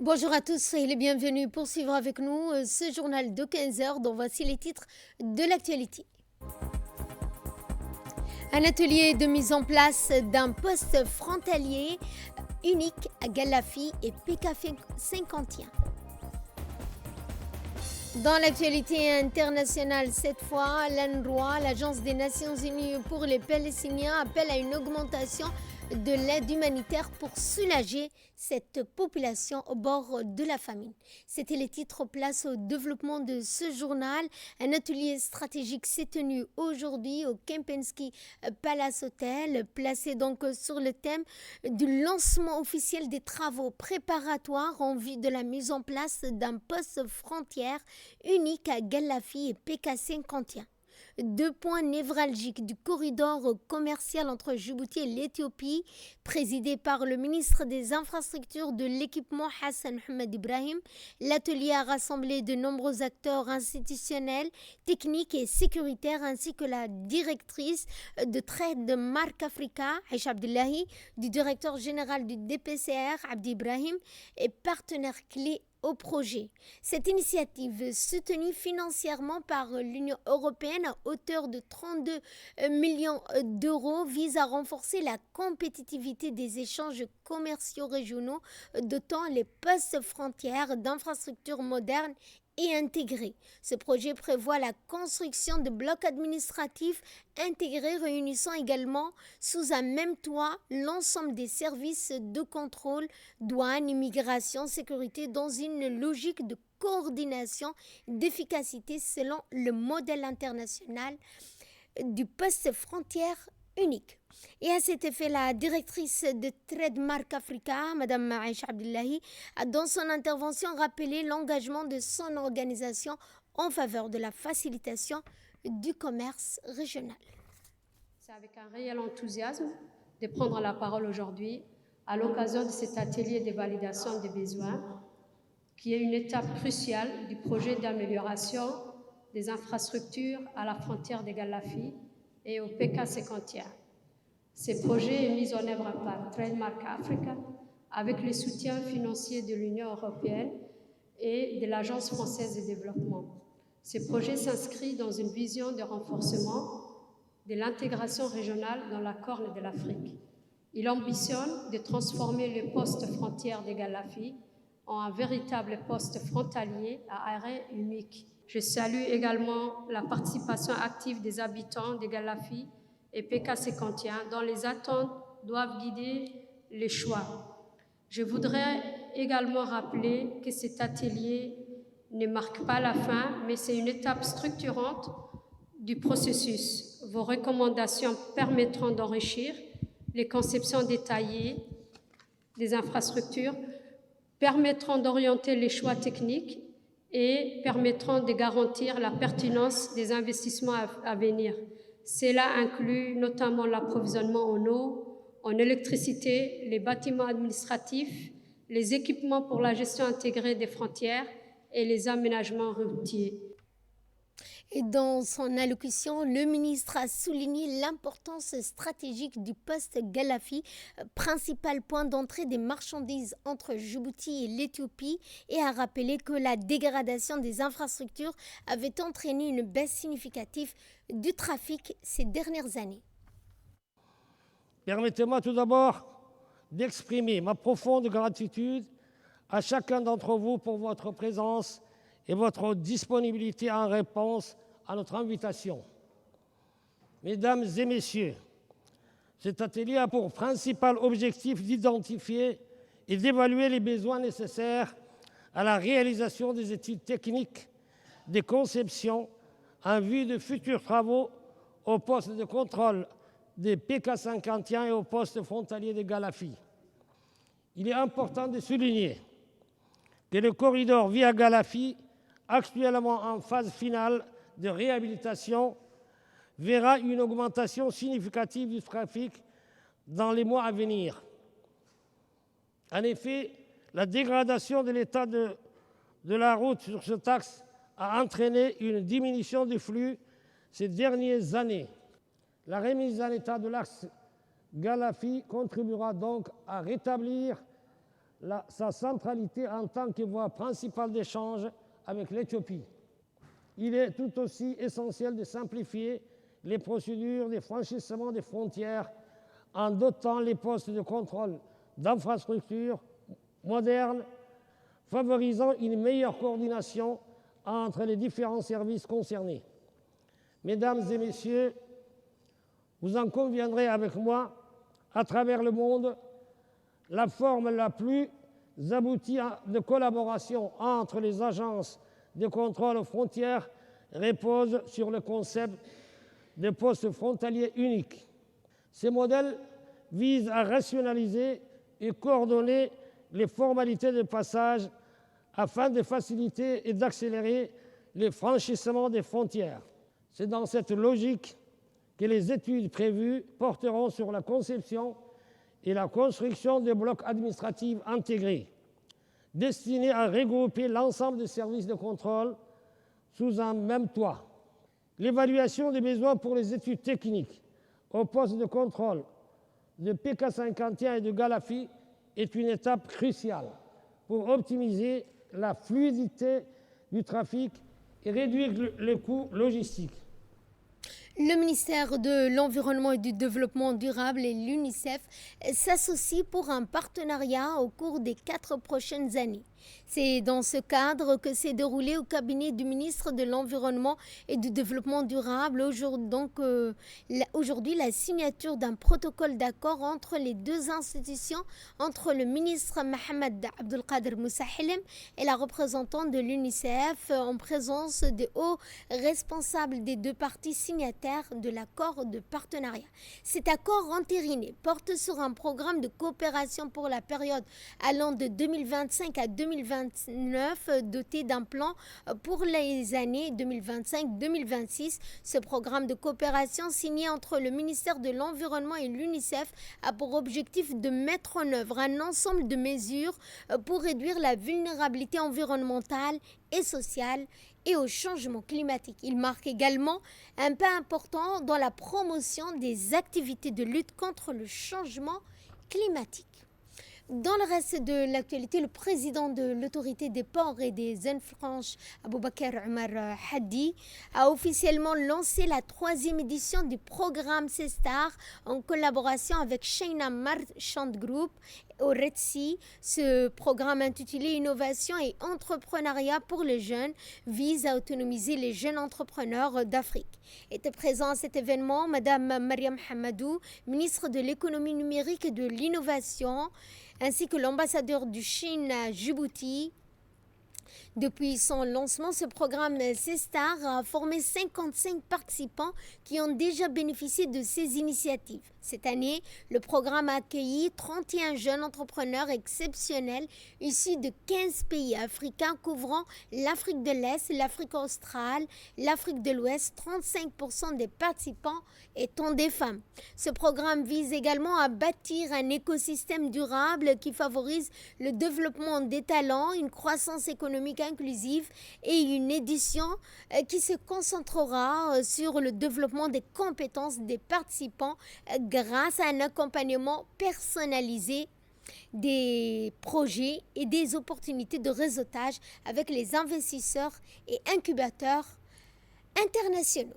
Bonjour à tous et les bienvenus pour suivre avec nous ce journal de 15 heures dont voici les titres de l'actualité. Un atelier de mise en place d'un poste frontalier unique à Galafi et PK 51. Dans l'actualité internationale, cette fois, l'UNRWA, l'Agence des Nations Unies pour les Palestiniens, appelle à une augmentation de l'aide humanitaire pour soulager cette population au bord de la famine. C'était les titres place au développement de ce journal. Un atelier stratégique s'est tenu aujourd'hui au Kempinski Palace Hotel, placé donc sur le thème du lancement officiel des travaux préparatoires en vue de la mise en place d'un poste frontière unique à Galafi et PK 51. Deux points névralgiques du corridor commercial entre Djibouti et l'Éthiopie, présidé par le ministre des Infrastructures de l'Équipement Hassan Mohamed Ibrahim. L'atelier a rassemblé de nombreux acteurs institutionnels, techniques et sécuritaires, ainsi que la directrice de trade de Marc Africa, Aïcha Abdullahi, du directeur général du DPCR, Abdi Ibrahim, et partenaires clés au projet. Cette initiative, soutenue financièrement par l'Union européenne à hauteur de 32 millions d'euros, vise à renforcer la compétitivité des échanges commerciaux régionaux, dotant les postes frontières d'infrastructures modernes et intégrés. Ce projet prévoit la construction de blocs administratifs intégrés réunissant également sous un même toit l'ensemble des services de contrôle, douane, immigration, sécurité dans une logique de coordination, d'efficacité selon le modèle international du poste frontière unique. Et à cet effet, la directrice de Trademark Africa, Mme Aïcha Abdullahi, a dans son intervention rappelé l'engagement de son organisation en faveur de la facilitation du commerce régional. C'est avec un réel enthousiasme de prendre la parole aujourd'hui à l'occasion de cet atelier de validation des besoins qui est une étape cruciale du projet d'amélioration des infrastructures à la frontière de Galafi et au PK 51. Ce projet est mis en œuvre par Trademark Africa avec le soutien financier de l'Union européenne et de l'Agence française de développement. Ce projet s'inscrit dans une vision de renforcement de l'intégration régionale dans la Corne de l'Afrique. Il ambitionne de transformer le poste frontière de Galafi en un véritable poste frontalier à arrêt unique. Je salue également la participation active des habitants de Galafi et PK 51 dont les attentes doivent guider les choix. Je voudrais également rappeler que cet atelier ne marque pas la fin, mais c'est une étape structurante du processus. Vos recommandations permettront d'enrichir les conceptions détaillées des infrastructures, permettront d'orienter les choix techniques et permettront de garantir la pertinence des investissements à venir. Cela inclut notamment l'approvisionnement en eau, en électricité, les bâtiments administratifs, les équipements pour la gestion intégrée des frontières et les aménagements routiers. Et dans son allocution, le ministre a souligné l'importance stratégique du poste Galafi, principal point d'entrée des marchandises entre Djibouti et l'Éthiopie, et a rappelé que la dégradation des infrastructures avait entraîné une baisse significative du trafic ces dernières années. Permettez-moi tout d'abord d'exprimer ma profonde gratitude à chacun d'entre vous pour votre présence et votre disponibilité en réponse à notre invitation. Mesdames et messieurs, cet atelier a pour principal objectif d'identifier et d'évaluer les besoins nécessaires à la réalisation des études techniques, des conceptions en vue de futurs travaux au poste de contrôle des PK 51 et au poste frontalier de Galafi. Il est important de souligner que le corridor via Galafi, actuellement en phase finale de réhabilitation, verra une augmentation significative du trafic dans les mois à venir. En effet, la dégradation de l'état de la route sur cet axe a entraîné une diminution du flux ces dernières années. La remise en état de l'axe Galafi contribuera donc à rétablir sa centralité en tant que voie principale d'échange avec l'Éthiopie. Il est tout aussi essentiel de simplifier les procédures de franchissement des frontières en dotant les postes de contrôle d'infrastructures modernes, favorisant une meilleure coordination entre les différents services concernés. Mesdames et messieurs, vous en conviendrez avec moi, à travers le monde, la forme la plus aboutie de collaboration entre les agences de contrôle aux frontières repose sur le concept de postes frontaliers uniques. Ces modèles visent à rationaliser et coordonner les formalités de passage afin de faciliter et d'accélérer le franchissement des frontières. C'est dans cette logique que les études prévues porteront sur la conception et la construction de blocs administratifs intégrés, destinés à regrouper l'ensemble des services de contrôle sous un même toit. L'évaluation des besoins pour les études techniques au poste de contrôle de PK51 et de Galafi est une étape cruciale pour optimiser la fluidité du trafic et réduire les coûts logistiques. Le ministère de l'Environnement et du Développement durable et l'UNICEF s'associent pour un partenariat au cours des 4 prochaines années. C'est dans ce cadre que s'est déroulé au cabinet du ministre de l'Environnement et du Développement durable aujourd'hui la signature d'un protocole d'accord entre les deux institutions, entre le ministre Mohamed Abdelkader Moussa Helem et la représentante de l'UNICEF en présence des hauts responsables des deux parties signataires de l'accord de partenariat. Cet accord entériné porte sur un programme de coopération pour la période allant de 2025 à 2029 doté d'un plan pour les années 2025-2026. Ce programme de coopération signé entre le ministère de l'Environnement et l'UNICEF a pour objectif de mettre en œuvre un ensemble de mesures pour réduire la vulnérabilité environnementale et sociale et au changement climatique. Il marque également un pas important dans la promotion des activités de lutte contre le changement climatique. Dans le reste de l'actualité, le président de l'autorité des ports et des zones franches, Aboubakar Omar Hadi, a officiellement lancé la 3e édition du programme CESTAR en collaboration avec China Merchant Group au Red Sea. Ce programme intitulé Innovation et entrepreneuriat pour les jeunes vise à autonomiser les jeunes entrepreneurs d'Afrique. Était présent à cet événement Madame Mariam Hamadou, ministre de l'économie numérique et de l'innovation, ainsi que l'ambassadeur du Chine à Djibouti. Depuis son lancement, ce programme CESTAR a formé 55 participants qui ont déjà bénéficié de ces initiatives. Cette année, le programme a accueilli 31 jeunes entrepreneurs exceptionnels issus de 15 pays africains couvrant l'Afrique de l'Est, l'Afrique australe, l'Afrique de l'Ouest, 35% des participants étant des femmes. Ce programme vise également à bâtir un écosystème durable qui favorise le développement des talents, une croissance économique inclusive et une édition qui se concentrera sur le développement des compétences des participants grâce à un accompagnement personnalisé des projets et des opportunités de réseautage avec les investisseurs et incubateurs internationaux.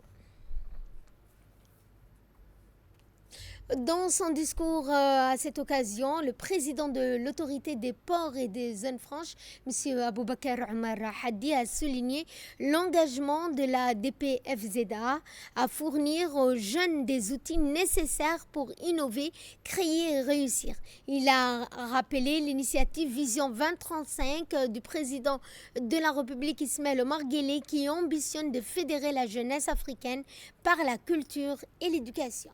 Dans son discours à cette occasion, le président de l'autorité des ports et des zones franches, M. Aboubakar Omar Hadi, a souligné l'engagement de la DPFZA à fournir aux jeunes des outils nécessaires pour innover, créer et réussir. Il a rappelé l'initiative Vision 2035 du président de la République Ismaël Omar Guelleh qui ambitionne de fédérer la jeunesse africaine par la culture et l'éducation.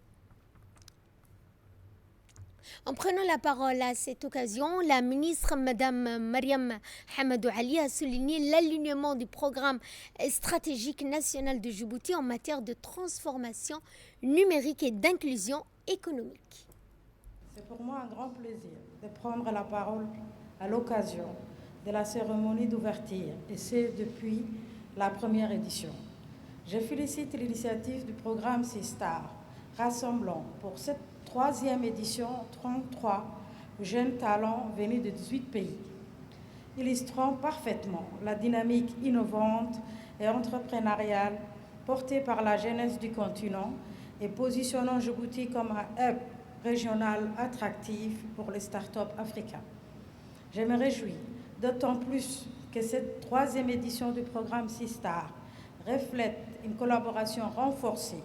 En prenant la parole à cette occasion, la ministre Mme Mariam Hamadou Ali a souligné l'alignement du programme stratégique national de Djibouti en matière de transformation numérique et d'inclusion économique. C'est pour moi un grand plaisir de prendre la parole à l'occasion de la cérémonie d'ouverture, et c'est depuis la première édition. Je félicite l'initiative du programme CESTAR, rassemblant pour cette 3e édition 33 jeunes talents venus de 18 pays, illustrant parfaitement la dynamique innovante et entrepreneuriale portée par la jeunesse du continent et positionnant Djibouti comme un hub régional attractif pour les startups africains. Je me réjouis d'autant plus que cette 3e édition du programme Sistar reflète une collaboration renforcée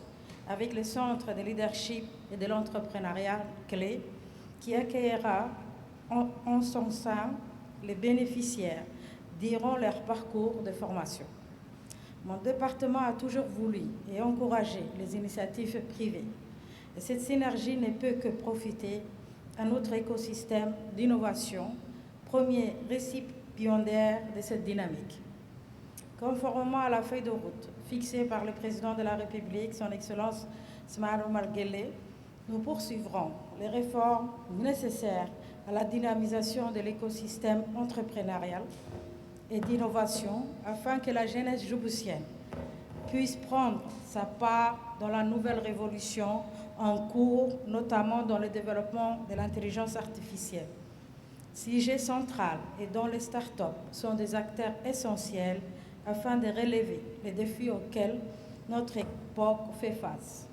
avec le Centre de leadership et de l'entrepreneuriat clé qui accueillera en son sein les bénéficiaires durant leur parcours de formation. Mon département a toujours voulu et encouragé les initiatives privées. Et cette synergie ne peut que profiter à notre écosystème d'innovation, premier récipiendaire de cette dynamique. Conformément à la feuille de route fixée par le président de la République, son Excellence Ismaël Omar Guelleh, nous poursuivrons les réformes nécessaires à la dynamisation de l'écosystème entrepreneurial et d'innovation afin que la jeunesse djiboutienne puisse prendre sa part dans la nouvelle révolution en cours, notamment dans le développement de l'intelligence artificielle. Sujet central et dont les startups sont des acteurs essentiels afin de relever les défis auxquels notre époque fait face.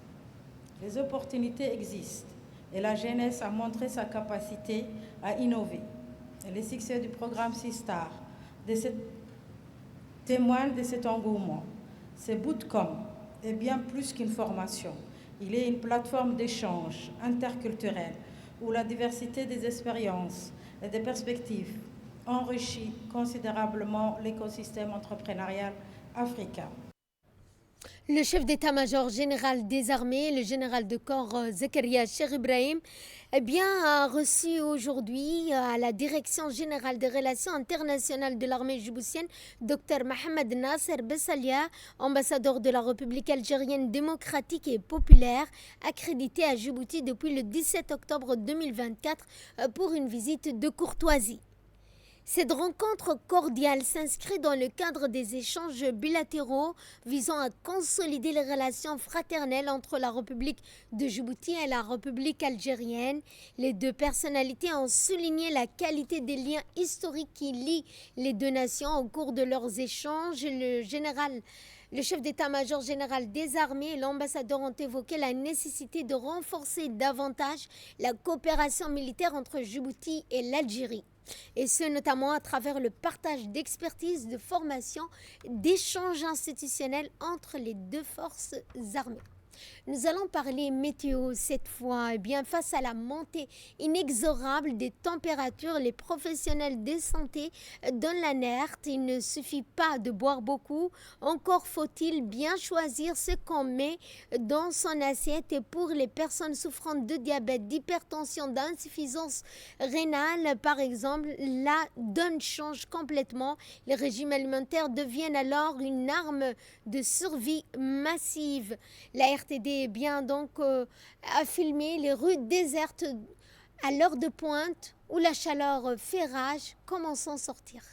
Les opportunités existent et la jeunesse a montré sa capacité à innover. Et le succès du programme Sistar témoigne de cet engouement. Ce bootcamp est bien plus qu'une formation. Il est une plateforme d'échange interculturel où la diversité des expériences et des perspectives enrichit considérablement l'écosystème entrepreneurial africain. Le chef d'état-major général des armées, le général de corps Zakaria Cheikh Ibrahim, a reçu aujourd'hui à la Direction générale des relations internationales de l'armée djiboutienne Dr Mohamed Nasser Bessalia, ambassadeur de la République algérienne démocratique et populaire, accrédité à Djibouti depuis le 17 octobre 2024 pour une visite de courtoisie. Cette rencontre cordiale s'inscrit dans le cadre des échanges bilatéraux visant à consolider les relations fraternelles entre la République de Djibouti et la République algérienne. Les deux personnalités ont souligné la qualité des liens historiques qui lient les deux nations au cours de leurs échanges. Le chef d'état-major général des armées et l'ambassadeur ont évoqué la nécessité de renforcer davantage la coopération militaire entre Djibouti et l'Algérie. Et ce notamment à travers le partage d'expertise, de formation, d'échanges institutionnels entre les deux forces armées. Nous allons parler météo cette fois. Face à la montée inexorable des températures, les professionnels de santé donnent l'alerte. Il ne suffit pas de boire beaucoup, encore faut-il bien choisir ce qu'on met dans son assiette. Et pour les personnes souffrant de diabète, d'hypertension, d'insuffisance rénale par exemple, la donne change complètement. Les régimes alimentaires deviennent alors une arme de survie massive. La RTD a filmé les rues désertes à l'heure de pointe où la chaleur fait rage. Comment s'en sortir?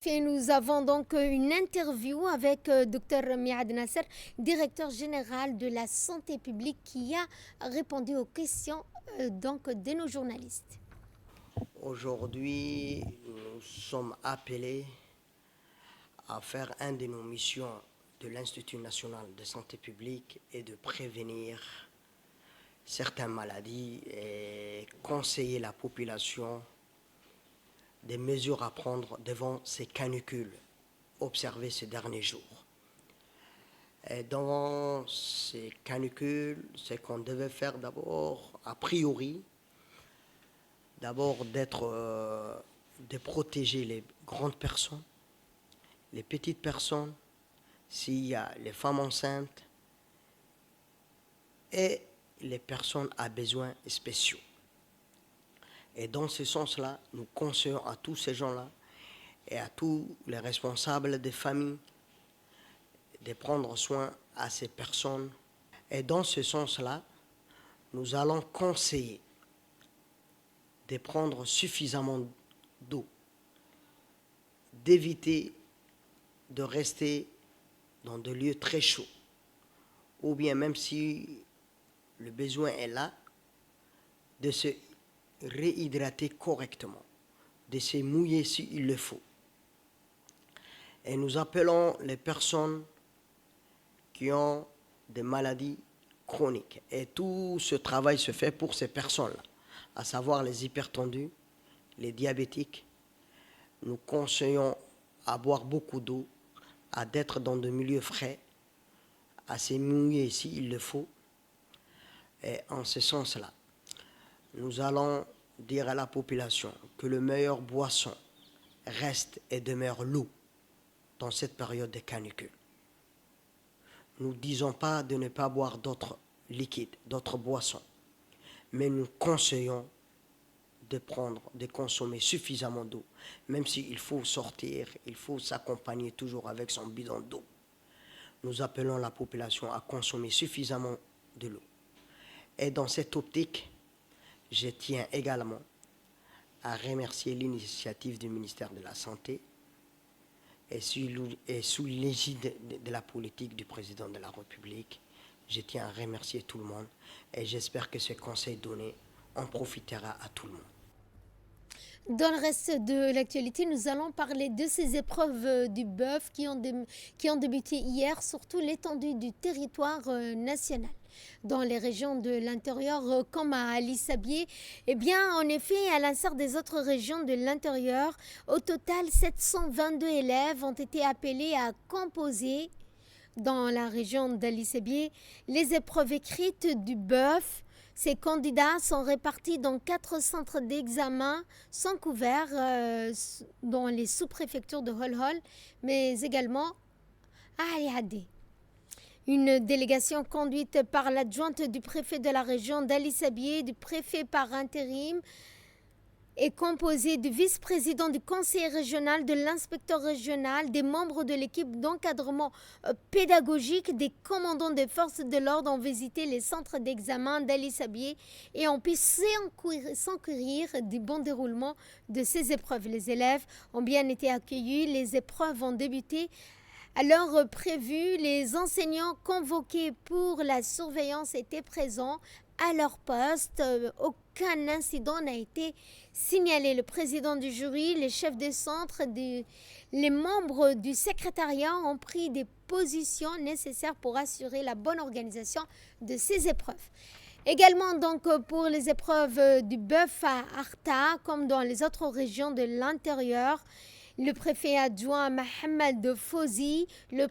Et nous avons donc une interview avec Dr Mohamed Nasser, directeur général de la santé publique, qui a répondu aux questions de nos journalistes. Aujourd'hui, nous sommes appelés à faire une de nos missions de l'Institut national de santé publique et de prévenir certaines maladies et conseiller la population des mesures à prendre devant ces canicules observées ces derniers jours. Et dans ces canicules, ce qu'on devait faire d'abord, a priori, de protéger les grandes personnes, les petites personnes, s'il y a les femmes enceintes et les personnes à besoins spéciaux. Et dans ce sens-là, nous conseillons à tous ces gens-là et à tous les responsables des familles de prendre soin à ces personnes. Et dans ce sens-là, nous allons conseiller de prendre suffisamment d'eau, d'éviter de rester dans des lieux très chauds, ou bien même si Le besoin est là de se réhydrater correctement, de se mouiller s'il le faut. Et nous appelons les personnes qui ont des maladies chroniques. Et tout ce travail se fait pour ces personnes-là, à savoir les hypertendus, les diabétiques. Nous conseillons à boire beaucoup d'eau, à d'être dans de milieux frais, à se mouiller s'il le faut. Et en ce sens-là, nous allons dire à la population que le meilleur boisson reste et demeure l'eau dans cette période de canicule. Nous ne disons pas de ne pas boire d'autres liquides, d'autres boissons, mais nous conseillons de consommer suffisamment d'eau, même s'il faut sortir, il faut s'accompagner toujours avec son bidon d'eau. Nous appelons la population à consommer suffisamment de l'eau. Et dans cette optique, je tiens également à remercier l'initiative du ministère de la Santé et sous l'égide de la politique du président de la République. Je tiens à remercier tout le monde et j'espère que ce conseil donné en profitera à tout le monde. Dans le reste de l'actualité, nous allons parler de ces épreuves du bœuf qui ont débuté hier sur toute l'étendue du territoire national. Dans les régions de l'intérieur comme à Ali Sabié, eh bien, en effet, à l'instar des autres régions de l'intérieur, au total, 722 élèves ont été appelés à composer dans la région d'Ali Sabié les épreuves écrites du bœuf. Ces candidats sont répartis dans 4 centres d'examen sans couvert dans les sous-préfectures de Holhol, mais également à Aliadé. Une délégation conduite par l'adjointe du préfet de la région d'Ali Sabié, du préfet par intérim, est composée du vice-président du conseil régional, de l'inspecteur régional, des membres de l'équipe d'encadrement pédagogique, des commandants des forces de l'ordre ont visité les centres d'examen d'Ali Sabié et ont pu s'encourir du bon déroulement de ces épreuves. Les élèves ont bien été accueillis, les épreuves ont débuté à l'heure prévue. Les enseignants convoqués pour la surveillance étaient présents à leur poste. Aucun incident n'a été signalé. Le président du jury, les chefs de centre, les membres du secrétariat ont pris des positions nécessaires pour assurer la bonne organisation de ces épreuves. Également donc pour les épreuves du bœuf à Arta, comme dans les autres régions de l'intérieur, le préfet adjoint Mohamed Fouzi, le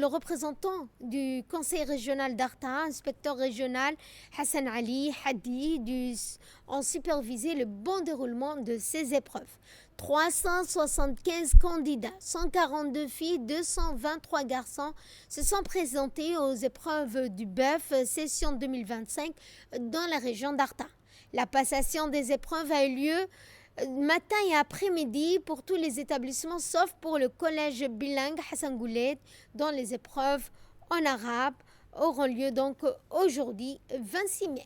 représentant du conseil régional d'Arta, inspecteur régional Hassan Ali Hadi, ont supervisé le bon déroulement de ces épreuves. 375 candidats, 142 filles, 223 garçons se sont présentés aux épreuves du bœuf session 2025 dans la région d'Arta. La passation des épreuves a eu lieu matin et après-midi pour tous les établissements, sauf pour le collège bilingue Hassan Goulet, dont les épreuves en arabe auront lieu donc aujourd'hui, 26 mai.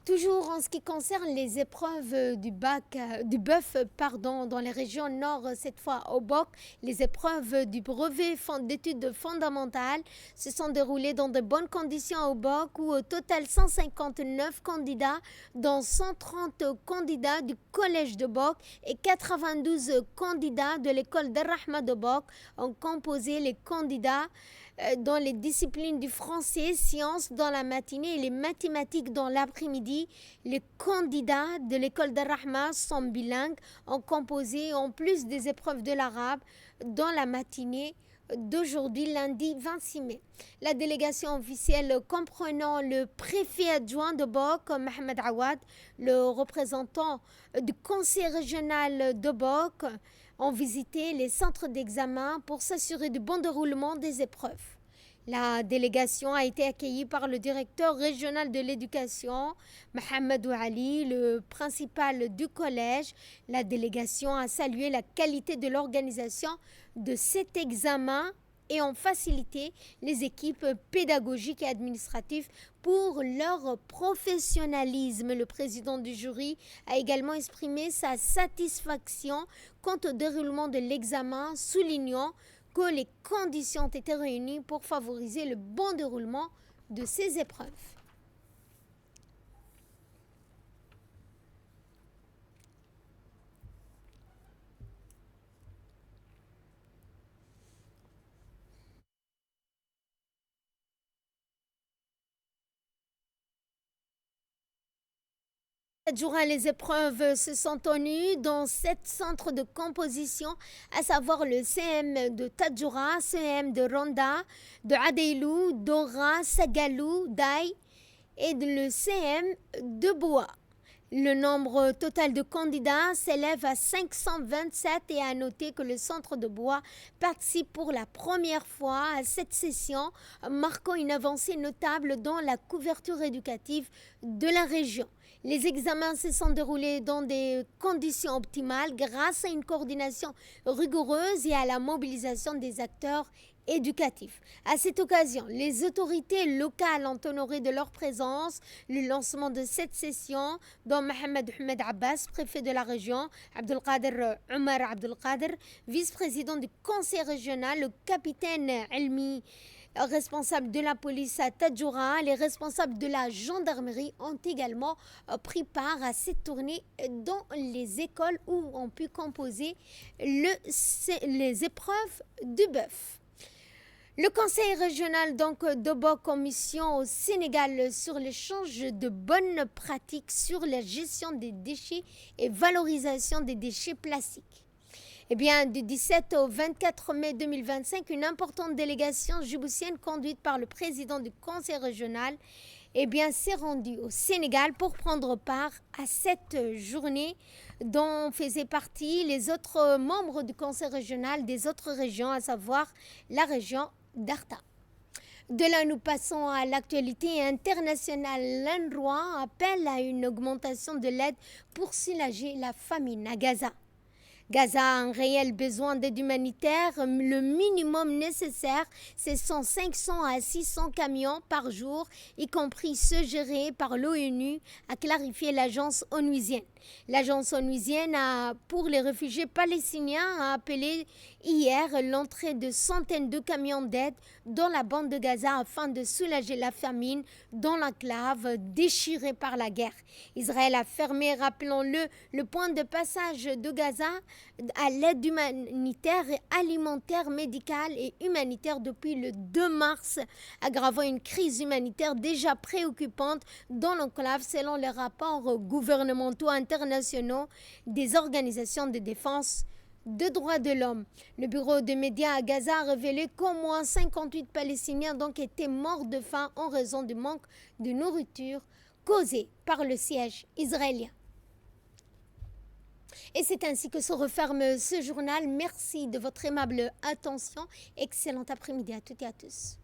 Toujours en ce qui concerne les épreuves du bœuf dans les régions nord, cette fois au BOC, les épreuves du brevet d'études fondamentales se sont déroulées dans de bonnes conditions au BOC, où au total 159 candidats, dont 130 candidats du collège de BOC et 92 candidats de l'école d'Ar-Rahma de BOC ont composé les candidats dans les disciplines du français, sciences dans la matinée et les mathématiques dans l'après-midi. Les candidats de l'école d'Ar-Rahma sont bilingues, ont composé en plus des épreuves de l'arabe dans la matinée d'aujourd'hui, lundi 26 mai. La délégation officielle comprenant le préfet adjoint de BOC, Mohamed Awad, le représentant du conseil régional de BOC, ont visité les centres d'examen pour s'assurer du bon déroulement des épreuves. La délégation a été accueillie par le directeur régional de l'éducation, Mohamed Ali, le principal du collège. La délégation a salué la qualité de l'organisation de cet examen et ont facilité les équipes pédagogiques et administratives pour leur professionnalisme. Le président du jury a également exprimé sa satisfaction quant au déroulement de l'examen, soulignant que les conditions ont été réunies pour favoriser le bon déroulement de ces épreuves. Durant les épreuves se sont tenues dans 7 centres de composition, à savoir le CM de Tadjoura, CM de Ronda, de Adeilou, Dora, Sagalou, Daï et le CM de Boa. Le nombre total de candidats s'élève à 527 et à noter que le centre de Bois participe pour la première fois à cette session, marquant une avancée notable dans la couverture éducative de la région. Les examens se sont déroulés dans des conditions optimales grâce à une coordination rigoureuse et à la mobilisation des acteurs éducatifs. À cette occasion, les autorités locales ont honoré de leur présence le lancement de cette session, dont Mohamed Ahmed Abbas, préfet de la région, Abdelkader Omar Abdelkader, vice-président du conseil régional, le capitaine Elmi, responsables de la police à Tadjoura, les responsables de la gendarmerie ont également pris part à cette tournée dans les écoles où ont pu composer les épreuves du bœuf. Le conseil régional d'Obok en mission au Sénégal sur l'échange de bonnes pratiques sur la gestion des déchets et valorisation des déchets plastiques. Du 17 au 24 mai 2025, une importante délégation djiboutienne conduite par le président du conseil régional s'est rendue au Sénégal pour prendre part à cette journée dont faisaient partie les autres membres du conseil régional des autres régions, à savoir la région d'Arta. De là, nous passons à l'actualité internationale. L'UNRWA appelle à une augmentation de l'aide pour soulager la famine à Gaza. Gaza a un réel besoin d'aide humanitaire. Le minimum nécessaire, c'est 500 à 600 camions par jour, y compris ceux gérés par l'ONU, a clarifié l'agence onusienne. L'agence onusienne pour les réfugiés palestiniens a appelé hier l'entrée de centaines de camions d'aide dans la bande de Gaza afin de soulager la famine dans l'enclave déchirée par la guerre. Israël a fermé, rappelons-le, le point de passage de Gaza à l'aide humanitaire, alimentaire, médicale et humanitaire depuis le 2 mars, aggravant une crise humanitaire déjà préoccupante dans l'enclave selon les rapports gouvernementaux internationaux des organisations de défense de droits de l'homme. Le bureau des médias à Gaza a révélé qu'au moins 58 Palestiniens étaient morts de faim en raison du manque de nourriture causé par le siège israélien. Et c'est ainsi que se referme ce journal. Merci de votre aimable attention. Excellent après-midi à toutes et à tous.